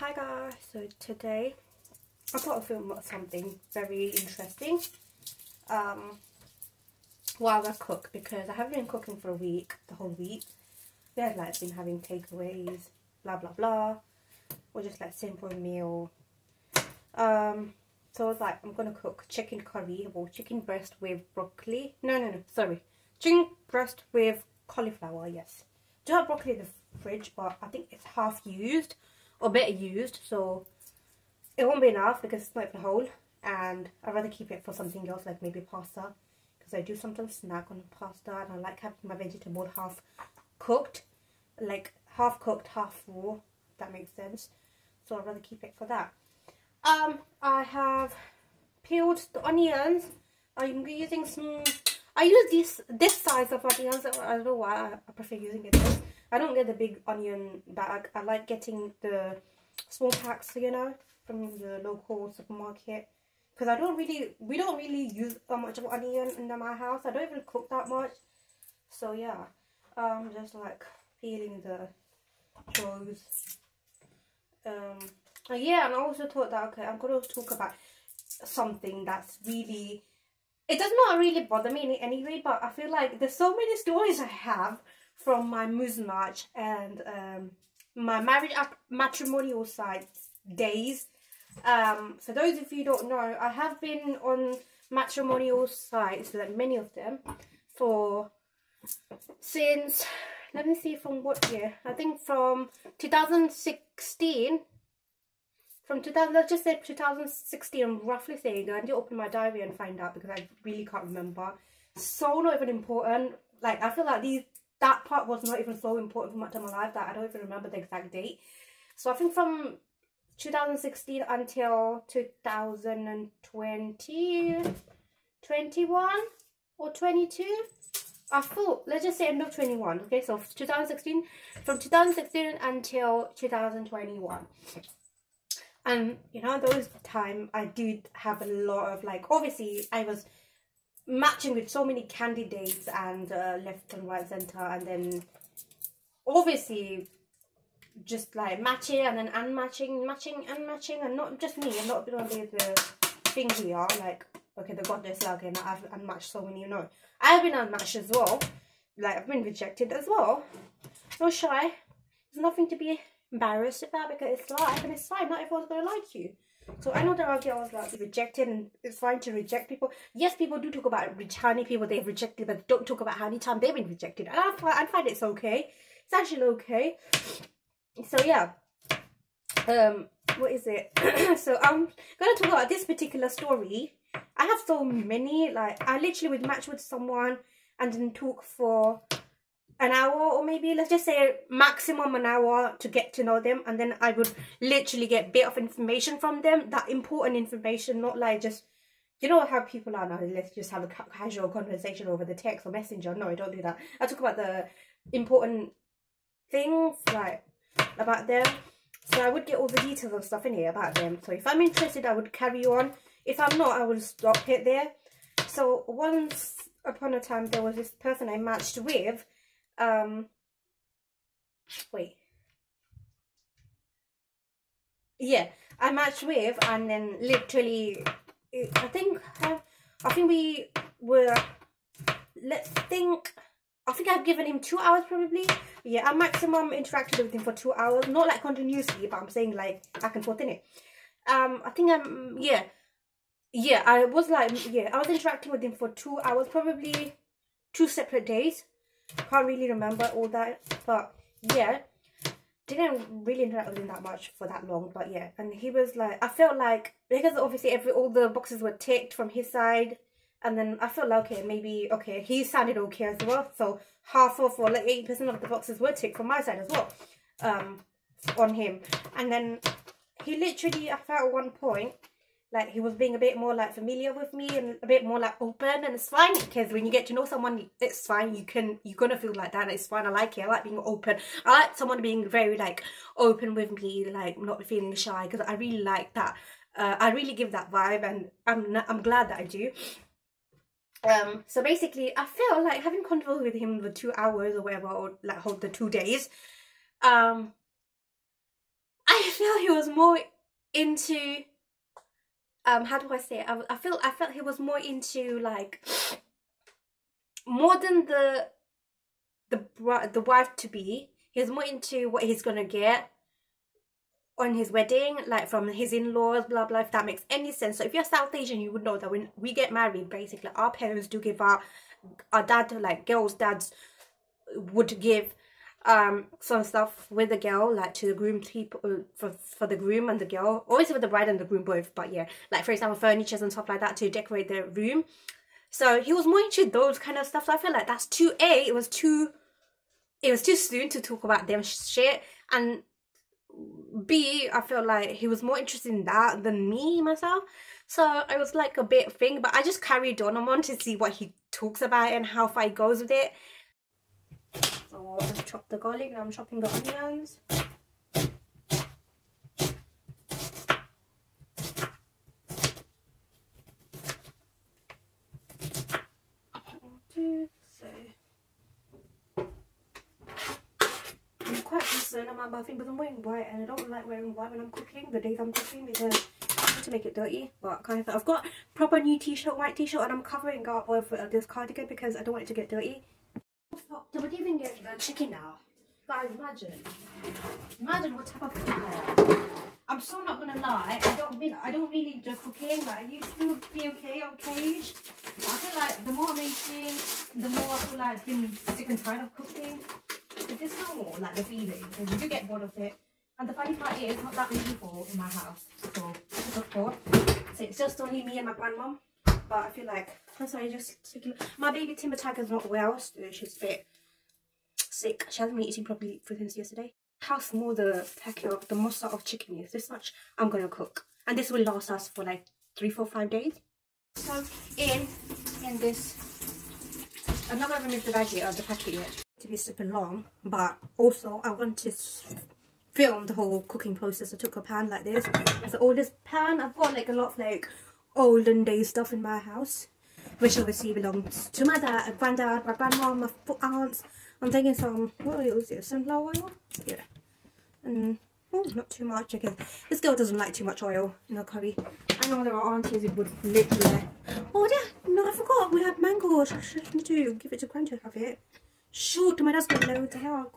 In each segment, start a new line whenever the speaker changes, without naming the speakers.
Hi guys, so today I thought I'd film something very interesting while I cook, because I haven't been cooking for a week, the whole week. Yeah, like been having takeaways, blah blah blah, or just like simple meal. So I was like, I'm gonna cook chicken curry or chicken breast with broccoli. No, sorry, chicken breast with cauliflower. Yes, do have broccoli in the fridge, but I think it's half used or better used, so it won't be enough because it's not even whole, and I'd rather keep it for something else, like maybe pasta, because I do sometimes snack on pasta and I like having my vegetable half cooked, like half cooked, half raw, if that makes sense. So I'd rather keep it for that. I have peeled the onions. I'm using some, I use this size of onions. I don't know why I prefer using it. I don't get the big onion bag. I like getting the small packs, you know, from the local supermarket, because we don't really use that much of onion in my house. I don't even cook that much. So yeah, just like peeling the clothes. Yeah, and I also thought that, okay, I'm going to talk about something that's really, it does not really bother me anyway, but I feel like there's so many stories I have from my Muzzmatch and my marriage matrimonial site days. For those of you who don't know, I have been on matrimonial sites, like many of them, since, let me see, from what year? I think from 2016. Let's just say 2016, I'm roughly saying. I need to open my diary and find out, because I really can't remember. So not even important. Like, I feel like that part was not even so important for much of my life that I don't even remember the exact date. So I think from 2016 until 2020, 21 or 22. I thought, let's just say end of 21. Okay, so 2016, from 2016 until 2021. And you know, those time I did have a lot of, like, obviously I was matching with so many candidates and left and right center, and then obviously just like matching and then unmatching, matching, unmatching, and not just me, a lot of people on the thing here, like, okay, they got this, okay, now I've unmatched so many, you know. I've been unmatched as well, like, I've been rejected as well. No shy, there's nothing to be embarrassed about, because it's life and it's fine, not everyone's gonna like you. So I know there are girls like rejected, and it's fine to reject people. Yes, people do talk about how many people they've rejected, but don't talk about how many times they've been rejected. And I find it's okay. It's actually okay. So yeah, what is it? So I'm gonna talk about this particular story. I have so many. Like, I literally would match with someone and then talk for an hour, or maybe let's just say maximum an hour to get to know them, and then I would literally get a bit of information from them, that important information, not like just, you know how people are now, let's just have a casual conversation over the text or messenger. No, I don't do that. I talk about the important things, like, about them. So I would get all the details and stuff in here about them. So if I'm interested, I would carry on. If I'm not, I will stop it there. So once upon a time, there was this person I matched with. Yeah, I matched with, and then literally, I think we were, I think I've given him 2 hours probably. Yeah, I maximum interacted with him for 2 hours, not like continuously, but I'm saying like back and forth in it. I think I was interacting with him for 2 hours, probably 2 separate days. Can't really remember all that, but yeah, didn't really interact with him that much for that long. But yeah, and he was like, I felt like, because obviously all the boxes were ticked from his side, and then I felt like, okay, maybe, okay, he sounded okay as well, so half of, or like 80% of the boxes were ticked from my side as well, on him. And then he literally, I felt at one point like he was being a bit more like familiar with me and a bit more like open, and it's fine, because when you get to know someone, it's fine, you're gonna feel like that. It's fine. I like it. I like being open. I like someone being very like open with me, like not feeling shy, because I really like that. I really give that vibe, and I'm glad that I do. So basically, I feel like having convo with him for 2 hours or whatever, or like hold the 2 days, I feel he was more into, how do I say it? I felt he was more into, like, more than the wife to be. He was more into what he's gonna get on his wedding, like from his in-laws, blah blah, if that makes any sense. So if you're South Asian, you would know that when we get married, basically our parents do give our dad, like girls' dads would give some stuff with the girl, like to the groom people, for the groom and the girl, obviously with the bride and the groom both, but yeah, like for example furnitures and stuff like that to decorate the room. So he was more into those kind of stuff. So I feel like that's too, it was too soon to talk about them shit, and B, I feel like he was more interested in that than me myself. So it was like a bit thing, but I just carried on. I wanted to see what he talks about and how far he goes with it. So I'll just chop the garlic, and I'm chopping the onions. I'm quite concerned about my thing because I'm wearing white, and I don't like wearing white when I'm cooking, the days I'm cooking, because I need to make it dirty. But kind of, I've got proper new t-shirt, white t-shirt, and I'm covering up with this cardigan because I don't want it to get dirty. So we're even getting chicken now. Guys, imagine what type of cooking I am. I'm still not gonna lie, I don't really enjoy cooking. Like, I used to be okay on cage. I feel like the more I'm eating, the more I feel like I'm sick and tired of cooking. But it's normal, like the feeling, because you do get bored of it. And the funny part is, not that many people in my house, so it's just only me and my grandmom. But I feel like, I'm sorry, my baby Timber Tiger's not well, so she's a bit sick. She hasn't been eating properly since yesterday. How small the packet of the mossa of chicken is, this much I'm gonna cook, and this will last us for like 3, 4, 5 days. So in this, I'm not gonna remove the veggie out of the packet yet to be super long, but also I want to film the whole cooking process. I took a pan like this. It's the oldest pan. I've got like a lot of like olden day stuff in my house, which obviously belongs to my dad, granddad, my grandma, my aunts. I'm taking some, what oil is it? Sunflower oil? Yeah. And, oh, not too much. Okay. This girl doesn't like too much oil in her curry. I know there are aunties who would literally. Oh, yeah. No, I forgot. We had mango. I need to give it to Grandma to have it. Shoot, my dad's got loads. Hell,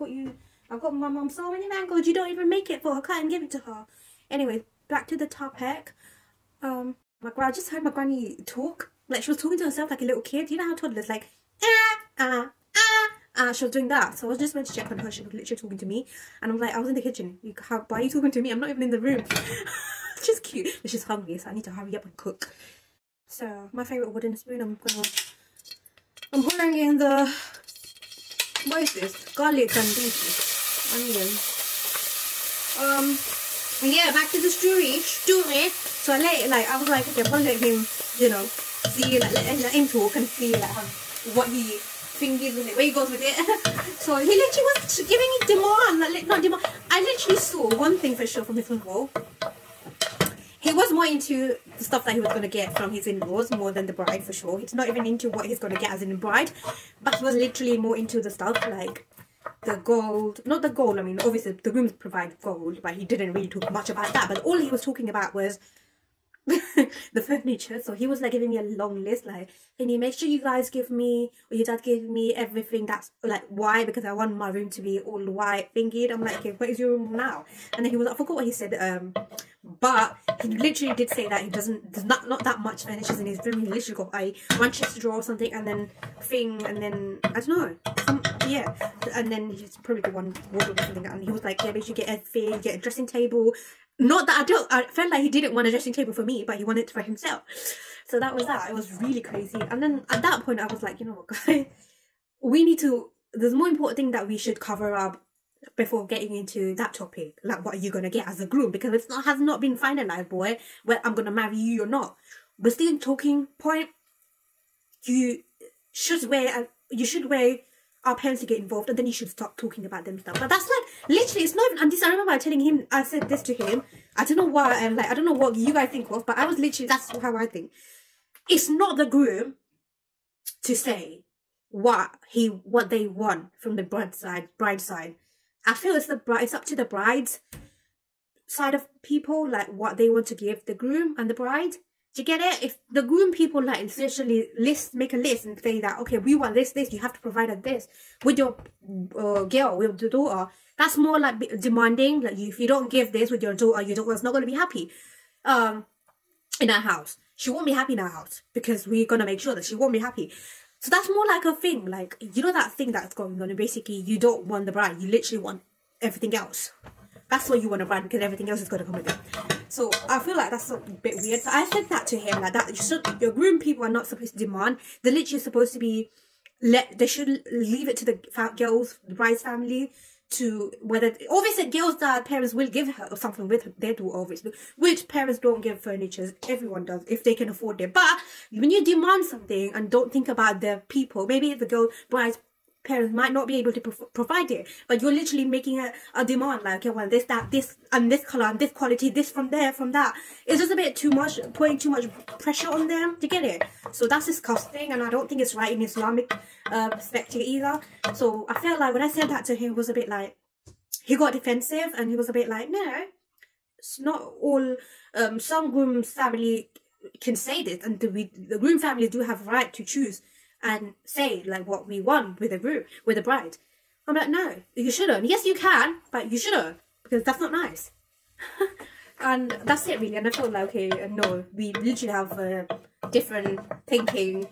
I've got my mum so many mangoes. You don't even make it for her. Can't give it to her. Anyway, back to the topic. I just heard my granny talk. Like, she was talking to herself like a little kid. You know how toddlers like, she was doing that. So I was just went to check on her. She was literally talking to me, and I'm like, I was in the kitchen. Why are you talking to me? I'm not even in the room. She's cute, but she's hungry, so I need to hurry up and cook. So my favorite wooden spoon, I'm pouring in the, what is this? Garlic and onion. Yeah, back to the story. So I was like, okay, I'm gonna let him, you know, see, like, let him talk and see like what he thinks with it, where he goes with it. So he literally was giving me demand, like, not demand. I literally saw one thing for sure from his in-law. He was more into the stuff that he was going to get from his in-laws more than the bride, for sure. He's not even into what he's going to get as in the bride, but he was literally more into the stuff like the gold. Not the gold, I mean, obviously the grooms provide gold, but he didn't really talk much about that. But all he was talking about was the furniture. So he was like giving me a long list, like, can you make sure you guys give me, or your dad give me everything that's like white, because I want my room to be all white thingy. I'm like, okay, what is your room now? And then he was, I forgot what he said, but he literally did say that there's not that much furniture in his room. He literally got a one chest drawer or something, and then thing, and then I don't know, yeah, and then he's probably got one wardrobe or something. And he was like, yeah, but you get everything, get a dressing table. Not that I felt like he didn't want a dressing table for me, but he wanted it for himself. So that was that. It was really crazy. And then at that point I was like, you know what, guys, we need to, there's more important thing that we should cover up before getting into that topic. Like, what are you gonna get as a groom? Because it's not, has not been finalized, boy, whether I'm gonna marry you or not. We're still talking point. You should wait our parents to get involved, and then you should start talking about them stuff. But that's like literally, it's not even. And this, I remember telling him, I said this to him. I don't know why. I'm like, I don't know what you guys think of, but I was literally, that's how I think. It's not the groom to say what they want from the bride side. I feel it's up to the brides side of people, like what they want to give the groom and the bride. Do you get it? If the groom people like literally make a list and say that, okay, we want this, you have to provide us this with your girl, with the daughter. That's more like demanding. Like if you don't give this with your daughter's not going to be happy in our house. She won't be happy in our house because we're going to make sure that she won't be happy. So that's more like a thing, like, you know, that thing that's going on, and basically you don't want the bride, you literally want everything else. That's what you want a bride, because everything else is going to come with it. So I feel like that's a bit weird. So I said that to him, like that your groom people are not supposed to demand. They're literally supposed to be they should leave it to the bride's family to whether, obviously girls that parents will give her something with their daughter, obviously, which parents don't give furniture. Everyone does if they can afford it. But when you demand something and don't think about the people, maybe the bride's parents might not be able to provide it, but you're literally making a demand, like, okay, well, this, that, this, and this color, and this quality, this from there, from that. It's just a bit too much, putting too much pressure on them to get it. So that's disgusting, and I don't think it's right in Islamic perspective either. So I felt like when I said that to him, it was a bit like, he got defensive, and he was a bit like, no, it's not all, some groom's family can say this, and the groom family do have a right to choose and say like what we want with the bride. I'm like, no, you shouldn't. Yes, you can, but you shouldn't, because that's not nice. And that's it really. And I felt like, okay, no, we literally have a different thinking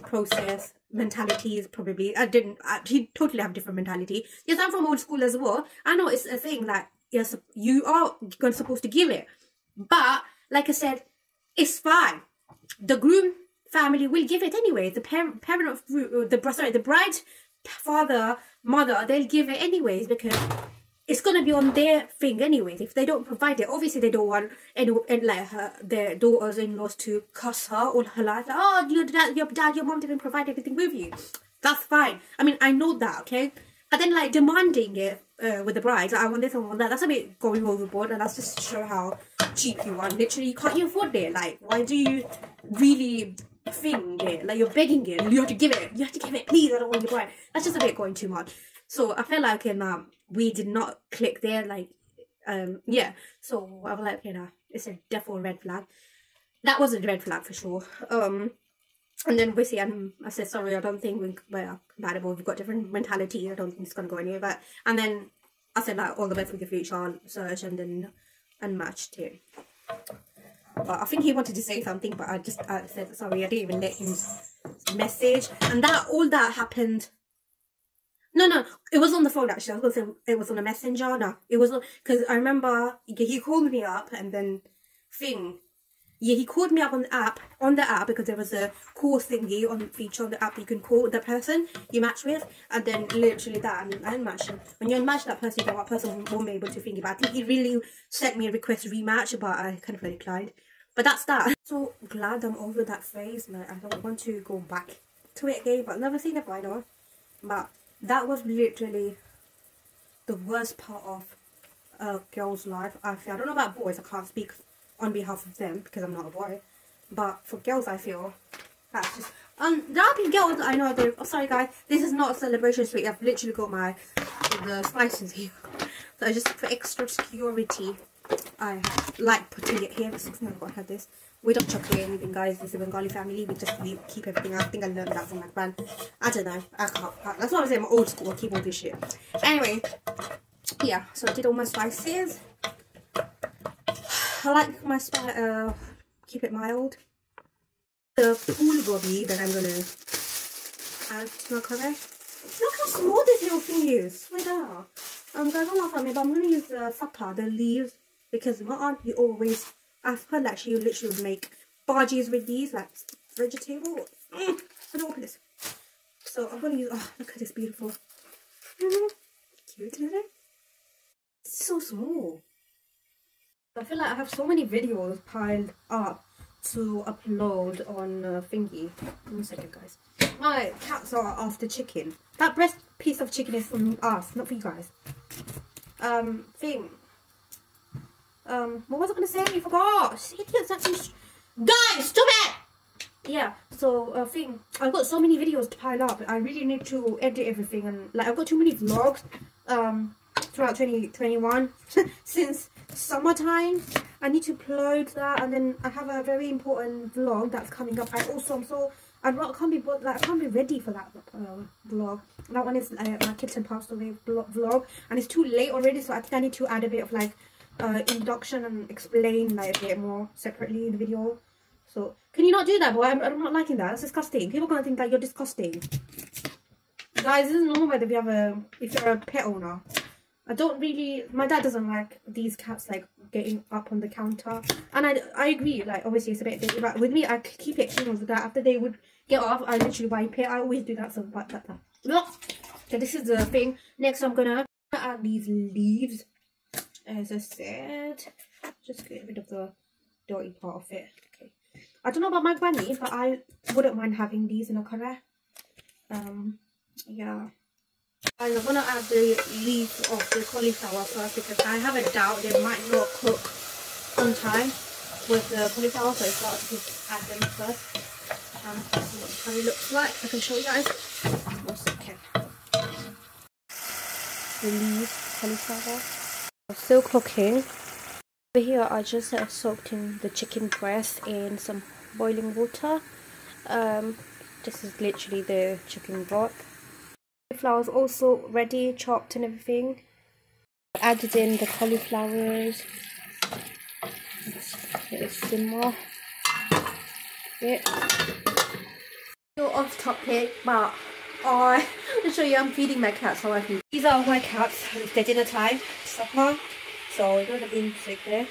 process, mentalities probably. He totally have a different mentality. Yes, I'm from old school as well. I know it's a thing that, yes, you are supposed to give it, but like I said, it's fine. The groom family will give it anyway. The parent of the bride's father, mother, they'll give it anyways, because it's gonna be on their thing anyways. If they don't provide it, obviously they don't want their daughters-in-laws to cuss her all her life. Like, oh, your dad, your mom didn't provide everything with you. That's fine. I mean, I know that, okay. But then like demanding it with the bride, like, I want this, I want that. That's a bit going overboard, and that's just to show how cheap you are. Literally, you can't afford it. Like, why do you really thing it, like you're begging it, you have to give it, please, I don't want your bride. That's just a bit going too much. So I felt like we did not click there, like yeah. So I was like, okay, no, it's a definite red flag. That was a red flag for sure. And then obviously I said, sorry, I don't think we're compatible, we've got different mentality, I don't think it's gonna go anywhere. But and then I said like all the best with your future, I'll search and then unmatched it. But I think he wanted to say something, but I said sorry, I didn't even let him message. And all that happened. No, it was on the phone actually. I was gonna say it was on a messenger. No, it was because I remember he called me up and then he called me up on the app because there was a call thingy feature on the app. You can call the person you match with, and then literally that and unmatch him. When you unmatch that person, that person won't be able to think about it. I think he really sent me a request to rematch, but I kind of declined. But that's that. So glad I'm over that phase. Like, I don't want to go back to it again, but never say never, I know. But that was literally the worst part of a girl's life. I feel, I don't know about boys, I can't speak on behalf of them because I'm not a boy. But for girls, I feel that's just there are girls I know. Oh, sorry guys, this is not a celebration suite. I've literally got the spices here. So I just, for extra security, I like putting it here. Because I've got to have this. We don't chuck away anything, guys. This is a Bengali family. We just keep everything. I think I learned that from my grand. I don't know. I can't. That's what I'm saying. I'm old school. I keep all this shit. Anyway, yeah. So I did all my spices. I like my keep it mild. The pool gobi that I'm gonna add to my curry. Look how small this little thing is. Swear down. Guys, don't laugh at me, but I'm gonna use the fata, the leaves, because my auntie always. I've heard that she literally would make bhajis with these, like vegetable. I don't open this. So I'm gonna use. Oh, look at this beautiful. Cute, isn't it? It's so small. I feel like I have so many videos piled up to upload on thingy. 1 second, guys. My cats are after chicken. That breast piece of chicken is from us, not for you guys. What was I gonna say? I forgot. Idiots, actually. Guys, stop it! Yeah. So I've got so many videos to pile up. I really need to edit everything, and like I've got too many vlogs. throughout 2021 since summertime. I need to upload that, and then I have a very important vlog that's coming up. I can't be ready for that vlog. That one is my kids and passed away vlog, and it's too late already, so I think I need to add a bit of like introduction and explain like a bit more separately in the video. So can you not do that, boy? I'm not liking that. That's disgusting. People are gonna think that you're disgusting. Guys, this is normal if you're a pet owner. My dad doesn't like these cats like getting up on the counter, and I agree, like obviously it's a bit dirty, but with me I keep it clean with that. After they would get off, I literally wipe it. I always do that. So so this is the thing. Next I'm gonna add these leaves, as I said, just get rid of the dirty part of it. Okay, I don't know about my granny, but I wouldn't mind having these in a curry. Yeah, I'm gonna add the leaves of the cauliflower first, because I have a doubt they might not cook on time with the cauliflower, so it's better to add them first. That's what the curry looks like. I can show you guys. One second. The leaves, cauliflower, are still cooking. Over here, I just soaked in the chicken breast in some boiling water. This is literally the chicken broth. Cauliflower is also ready, chopped and everything. Added in the cauliflowers. Let it simmer. Yeah. Still off topic, but I'll show you I'm feeding my cats how I feed. These are my cats. It's their dinner time, supper. So we're gonna be sick there.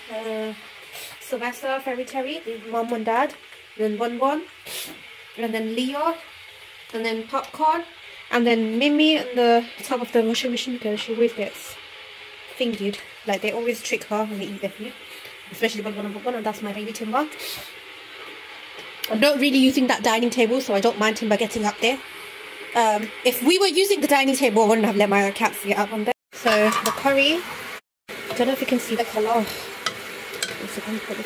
Sylvester, Fairy Terry, Mom and Dad, then Bon, and then Leo, and then Popcorn. And then Mimi on the top of the washing machine, because she always gets fingered. Like they always trick her when they eat their food. Especially Bon, and that's my baby Timber. I'm not really using that dining table, so I don't mind Timber getting up there. If we were using the dining table, I wouldn't have let my cats get up on there. So the curry, I don't know if you can see the colour. So I'm put the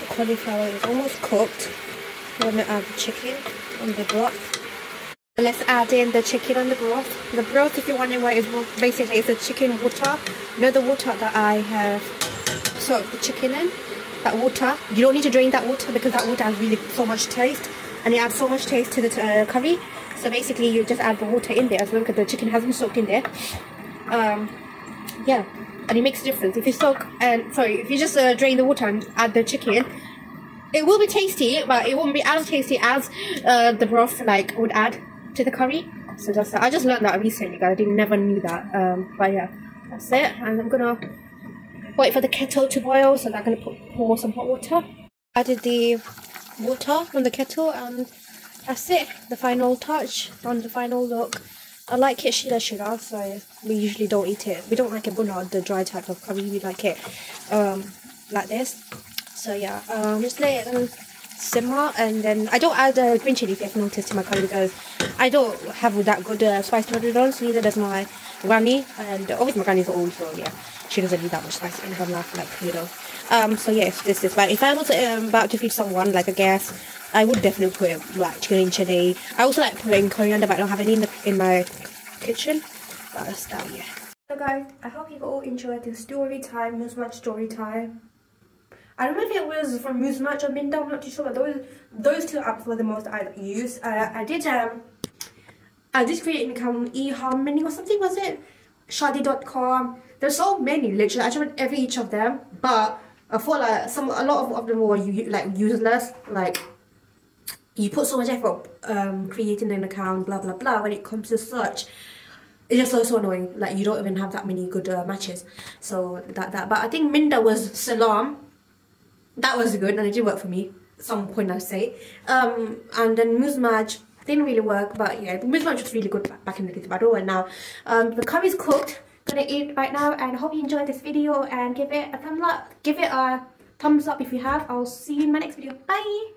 cauliflower is almost cooked. I'm going to add the chicken on the broth. Let's add in the chicken on the broth. The broth, if you're wondering what it is, basically it's the chicken water. You know the water that I have soaked the chicken in? That water. You don't need to drain that water, because that water has really so much taste. And it adds so much taste to the curry. So basically you just add the water in there as well, because the chicken hasn't soaked in there. Yeah, and it makes a difference. If you just drain the water and add the chicken, it will be tasty, but it won't be as tasty as the broth like would add to the curry. So I just learned that recently, guys. I never knew that. But yeah, that's it. And I'm gonna wait for the kettle to boil, so I'm gonna pour some hot water. Added the water from the kettle, and that's it. The final touch on the final look. I like it sugar, so we usually don't eat it. We don't like it bunnard, the dry type of curry. We like it like this. So yeah, just let it simmer, and then I don't add green chili, if you've noticed, to my curry, because I don't have that good spice tolerance. Neither does my granny, and obviously my granny's old, so yeah, she doesn't need that much spice in her life, like, you know. So yes, this is. But if I was about to feed someone, like a guest, I would definitely put like green chili. I also like putting coriander, but I don't have any in my kitchen. But that's that, yeah. So guys, I hope you all enjoyed this story time, Muzzmatch story time. I don't know if it was from Muzzmatch or Minda, I'm not too sure, but those two apps were the most I used. I did create an account on eHarmony or something, was it? Shadi.com. There's so many, literally. I tried each of them, but I thought like a lot of them were like useless. Like, you put so much effort creating an account, blah blah blah. When it comes to search, it's just so annoying. Like, you don't even have that many good matches. So that. But I think Minda was Salam. That was good, and it did work for me at some point, I'd say. And then Muzzmatch didn't really work, but yeah, Muzzmatch was really good back in the day, but I don't know now. The curry's cooked. Gonna eat right now, and hope you enjoyed this video, and give it a thumbs up. Give it a thumbs up if you have. I'll see you in my next video. Bye.